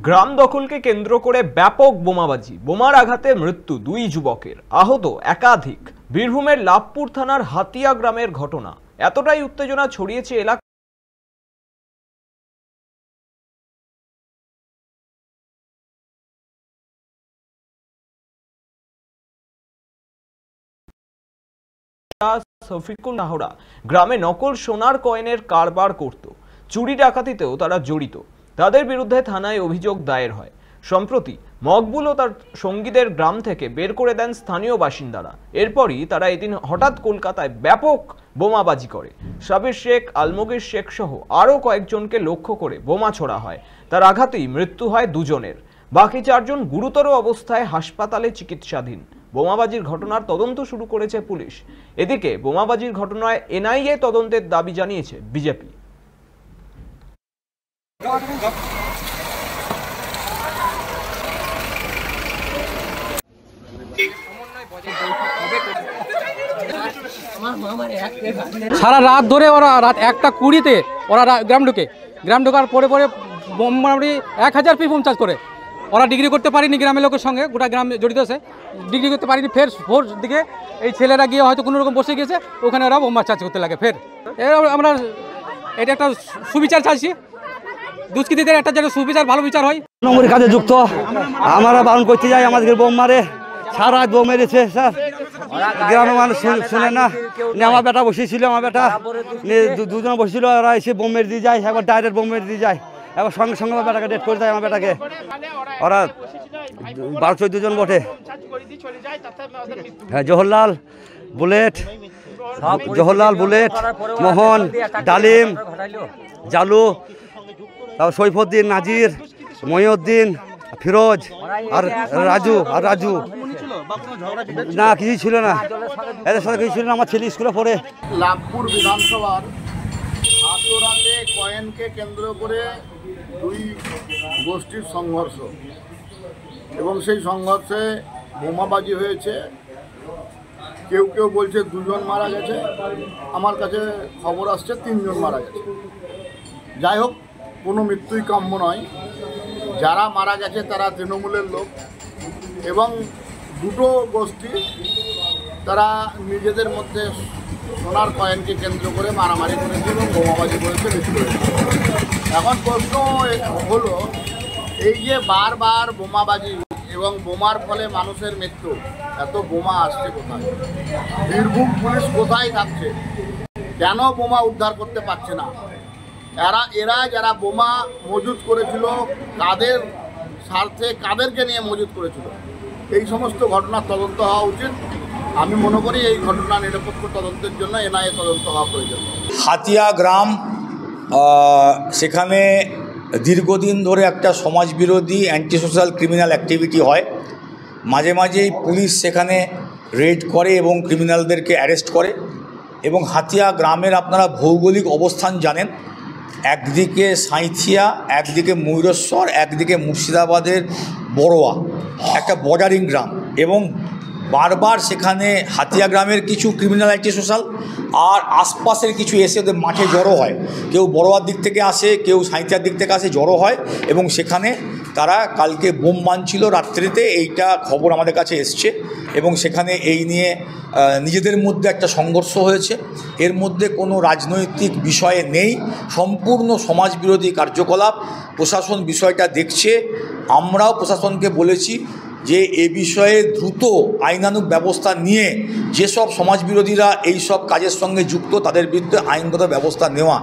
গ্রাম দখলকে কেন্দ্র করে ব্যাপক বোমাবাজি, বোমার আঘাতে মৃত্যু দুই যুবকের, আহত একাধিক। বীরভূমের লাভপুর থানার হাতিয়া গ্রামের ঘটনা। এতটাই উত্তেজনা ছড়িয়েছে এলাকা শফিকুল নাহরা গ্রামে নকল সোনার কয়েনের কারবার করত। চুরি ডাকাতিতেও তারা জড়িত। তাদের বিরুদ্ধে থানায় অভিযোগ দায়ের হয়। সম্প্রতি মকবুল ও তার সঙ্গীদের গ্রাম থেকে বের করে দেন স্থানীয় বাসিন্দারা। এরপরই তারা এদিন হঠাৎ কলকাতায় ব্যাপক বোমাবাজি করে। সাবির শেখ, আলমগীর শেখ সহ আরও কয়েকজনকে লক্ষ্য করে বোমা ছোড়া হয়। তার আঘাতেই মৃত্যু হয় দুজনের। বাকি চারজন গুরুতর অবস্থায় হাসপাতালে চিকিৎসাধীন। বোমাবাজির ঘটনার তদন্ত শুরু করেছে পুলিশ। এদিকে বোমাবাজির ঘটনায় এনআইএ তদন্তের দাবি জানিয়েছে বিজেপি। সারা রাত ধরে ওরা রাত 1:20-তে ওরা গ্রাম ঢোকার পরে মোটামুটি 1000 পিস বোম চার্জ করে। ওরা ডিগ্রি করতে পারিনি, গ্রামের লোকের সঙ্গে গোটা গ্রাম জড়িত আছে, ডিগ্রি করতে পারিনি। ফের ভোর দিকে এই ছেলেরা গিয়ে হয়তো কোনো রকম বসে গিয়েছে, ওখানে ওরা বোম চার্জ করতে লাগে। ফের আমরা এটা একটা সুবিচার চাইছি, দুষ্কৃতীদের একটা যেন সুবিচার, ভালো বিচার হয়। নম্বরের কাজে যুক্ত আমরা বারণ করতে যাই, আমাদের বোম মারে, সারা রাত বোম মেরেছে স্যার। গ্রামের মানুষ শুনে না। আমার বেটা বসেছিল, আমার বেটা দুজন বসেছিল, ওরা এসে বোম মেরে দিয়ে যায়, একবার ডাইরেক্ট বোম মেরে দিয়ে যায়, এবার সঙ্গে সঙ্গে আমার বেটাকে ডেট করে দেয়। আমার বেটাকে ওরা 12-14 জন বটে। হ্যাঁ, জওহরলাল, বুলেট, মোহন, ডালিম, জালু, তারপর সৈফুদ্দিন, নাজির, মহিউদ্দিন, ফিরোজ আর রাজু না, কিছুই ছিল না, এদের সাথে কিছু ছিল না। আমার ছেলে স্কুলে পড়ে। লাভপুর বিধানসভার হাতোরাতে কয়েনকে কেন্দ্র করে দুই গোষ্ঠীর সংঘর্ষ, এবং সেই সংঘর্ষে বোমাবাজি হয়েছে। কেউ কেউ বলছে 2 জন মারা গেছে, আমার কাছে খবর আসছে 3 জন মারা গেছে। যাই হোক, কোনো মৃত্যুই কাম্য নয়। যারা মারা গেছে তারা তৃণমূলের লোক, এবং দুটো গোষ্ঠী তারা নিজেদের মধ্যে সোনার কয়েনকে কেন্দ্র করে মারামারি করেছে এবং বোমাবাজি করেছে, মৃত্যু হয়েছে। এখন প্রশ্ন হলো, এই যে বারবার বোমাবাজি এবং বোমার ফলে মানুষের মৃত্যু, এত বোমা আসছে কোথায়? বীরভূম পুলিশ কোথায় থাকছে? কেন বোমা উদ্ধার করতে পারছে না? এরা যারা বোমা মজুত করেছিল, কাদের স্বার্থে, কাদেরকে নিয়ে মজুত করেছিল, এই সমস্ত ঘটনার তদন্ত হওয়া উচিত। আমি মনে করি এই ঘটনা নিরপেক্ষ তদন্তের জন্য এনআইএ তদন্ত হওয়া প্রয়োজন। হাতিয়া গ্রাম, সেখানে দীর্ঘদিন ধরে একটা সমাজবিরোধী অ্যান্টি সোশ্যাল ক্রিমিনাল অ্যাক্টিভিটি হয়। মাঝে মাঝেই পুলিশ সেখানে রেড করে এবং ক্রিমিনালদেরকে অ্যারেস্ট করে। এবং হাতিয়া গ্রামের আপনারা ভৌগোলিক অবস্থান জানেন, একদিকে সাঁইথিয়া, একদিকে ময়ূরেশ্বর, একদিকে মুর্শিদাবাদের বড়োয়া, একটা বর্ডারিং গ্রাম। এবং বারবার সেখানে হাতিয়া গ্রামের কিছু ক্রিমিনাল অ্যান্টি সোশ্যাল আর আশপাশের কিছু এসে ওদের মাঠে জড়ো হয়। কেউ বড়োয়ার দিক থেকে আসে, কেউ সাঁইথিয়ার দিক থেকে আসে, জড়ো হয়। এবং সেখানে তারা কালকে বোম মানছিল রাত্রিতে, এইটা খবর আমাদের কাছে এসছে। এবং সেখানে এই নিয়ে নিজেদের মধ্যে একটা সংঘর্ষ হয়েছে। এর মধ্যে কোনো রাজনৈতিক বিষয়ে নেই, সম্পূর্ণ সমাজবিরোধী কার্যকলাপ। প্রশাসন বিষয়টা দেখছে। আমরাও প্রশাসনকে বলেছি যে এ বিষয়ে দ্রুত আইনানুগ ব্যবস্থা নিয়ে যেসব সমাজবিরোধীরা এই সব কাজের সঙ্গে যুক্ত, তাদের বিরুদ্ধে আইনগত ব্যবস্থা নেওয়া।